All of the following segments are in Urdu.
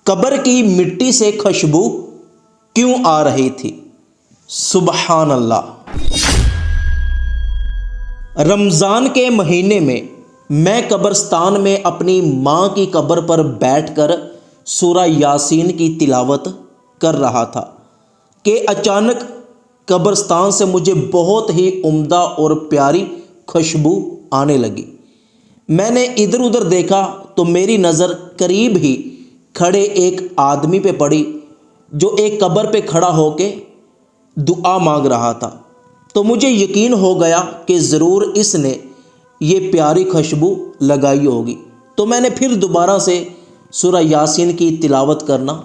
قبر کی مٹی سے خوشبو کیوں آ رہی تھی؟ سبحان اللہ۔ رمضان کے مہینے میں میں قبرستان میں اپنی ماں کی قبر پر بیٹھ کر سورہ یاسین کی تلاوت کر رہا تھا کہ اچانک قبرستان سے مجھے بہت ہی عمدہ اور پیاری خوشبو آنے لگی۔ میں نے ادھر ادھر دیکھا تو میری نظر قریب ہی کھڑے ایک آدمی پہ پڑی جو ایک قبر پہ کھڑا ہو کے دعا مانگ رہا تھا۔ تو مجھے یقین ہو گیا کہ ضرور اس نے یہ پیاری خوشبو لگائی ہوگی۔ تو میں نے پھر دوبارہ سے سورہ یاسین کی تلاوت کرنا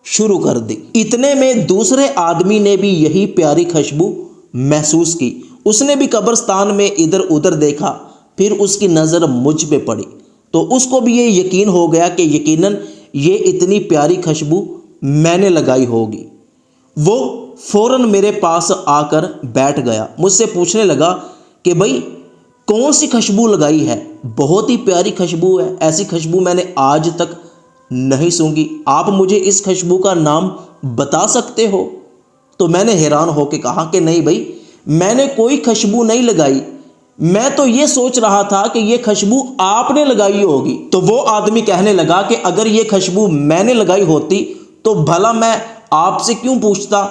شروع کر دی۔ اتنے میں دوسرے آدمی نے بھی یہی پیاری خوشبو محسوس کی۔ اس نے بھی قبرستان میں ادھر ادھر دیکھا، پھر اس کی نظر مجھ پہ پڑی تو اس کو بھی یہ یقین ہو گیا کہ یقیناً یہ اتنی پیاری خوشبو میں نے لگائی ہوگی۔ وہ فوراً میرے پاس آ کر بیٹھ گیا، مجھ سے پوچھنے لگا کہ بھائی کون سی خوشبو لگائی ہے؟ بہت ہی پیاری خوشبو ہے، ایسی خوشبو میں نے آج تک نہیں سونگھی، آپ مجھے اس خوشبو کا نام بتا سکتے ہو؟ تو میں نے حیران ہو کے کہا کہ نہیں بھائی، میں نے کوئی خوشبو نہیں لگائی، میں تو یہ سوچ رہا تھا کہ یہ خوشبو آپ نے لگائی ہوگی۔ تو وہ آدمی کہنے لگا کہ اگر یہ خوشبو میں نے لگائی ہوتی تو بھلا میں آپ سے کیوں پوچھتا؟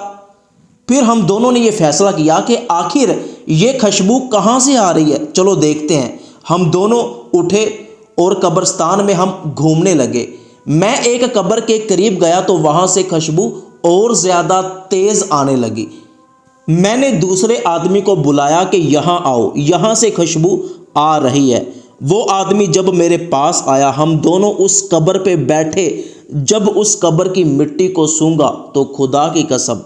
پھر ہم دونوں نے یہ فیصلہ کیا کہ آخر یہ خوشبو کہاں سے آ رہی ہے، چلو دیکھتے ہیں۔ ہم دونوں اٹھے اور قبرستان میں ہم گھومنے لگے۔ میں ایک قبر کے قریب گیا تو وہاں سے خوشبو اور زیادہ تیز آنے لگی۔ میں نے دوسرے آدمی کو بلایا کہ یہاں آؤ، یہاں سے خوشبو آ رہی ہے۔ وہ آدمی جب میرے پاس آیا، ہم دونوں اس قبر پہ بیٹھے۔ جب اس قبر کی مٹی کو سونگھا تو خدا کی قسم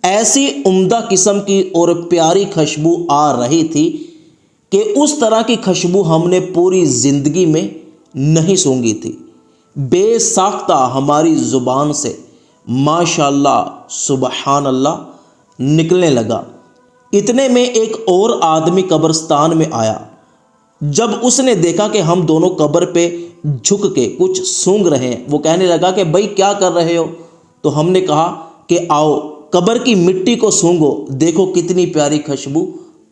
ایسی عمدہ قسم کی اور پیاری خوشبو آ رہی تھی کہ اس طرح کی خوشبو ہم نے پوری زندگی میں نہیں سونگھی تھی۔ بے ساختہ ہماری زبان سے ماشاءاللہ سبحان اللہ نکلنے لگا۔ اتنے میں ایک اور آدمی قبرستان میں آیا۔ جب اس نے دیکھا کہ ہم دونوں قبر پہ جھک کے کچھ سونگ رہے ہیں، وہ کہنے لگا کہ بھائی کیا کر رہے ہو؟ تو ہم نے کہا کہ آؤ قبر کی مٹی کو سونگو، دیکھو کتنی پیاری خوشبو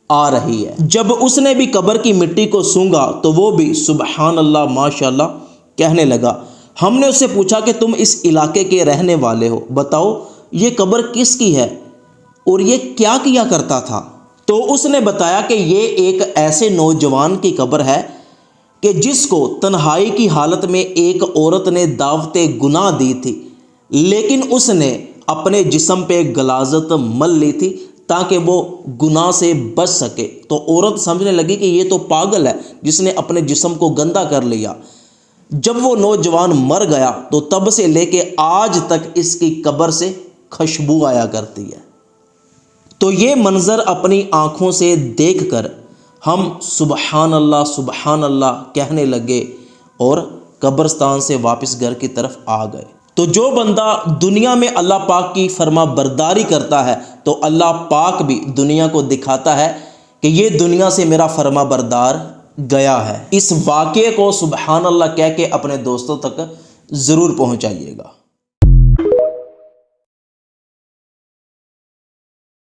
آ رہی ہے۔ جب اس نے بھی قبر کی مٹی کو سونگا تو وہ بھی سبحان اللہ ماشاءاللہ کہنے لگا۔ ہم نے اس سے پوچھا کہ تم اس علاقے کے رہنے والے ہو، بتاؤ یہ قبر کس کی ہے اور یہ کیا کیا کرتا تھا؟ تو اس نے بتایا کہ یہ ایک ایسے نوجوان کی قبر ہے کہ جس کو تنہائی کی حالت میں ایک عورت نے دعوت گناہ دی تھی، لیکن اس نے اپنے جسم پہ غلاظت مل لی تھی تاکہ وہ گناہ سے بچ سکے۔ تو عورت سمجھنے لگی کہ یہ تو پاگل ہے جس نے اپنے جسم کو گندا کر لیا۔ جب وہ نوجوان مر گیا تو تب سے لے کے آج تک اس کی قبر سے خوشبو آیا کرتی ہے۔ تو یہ منظر اپنی آنکھوں سے دیکھ کر ہم سبحان اللہ کہنے لگے اور قبرستان سے واپس گھر کی طرف آ گئے۔ تو جو بندہ دنیا میں اللہ پاک کی فرما برداری کرتا ہے تو اللہ پاک بھی دنیا کو دکھاتا ہے کہ یہ دنیا سے میرا فرما بردار گیا ہے۔ اس واقعے کو سبحان اللہ کہہ کے اپنے دوستوں تک ضرور پہنچائیے گا۔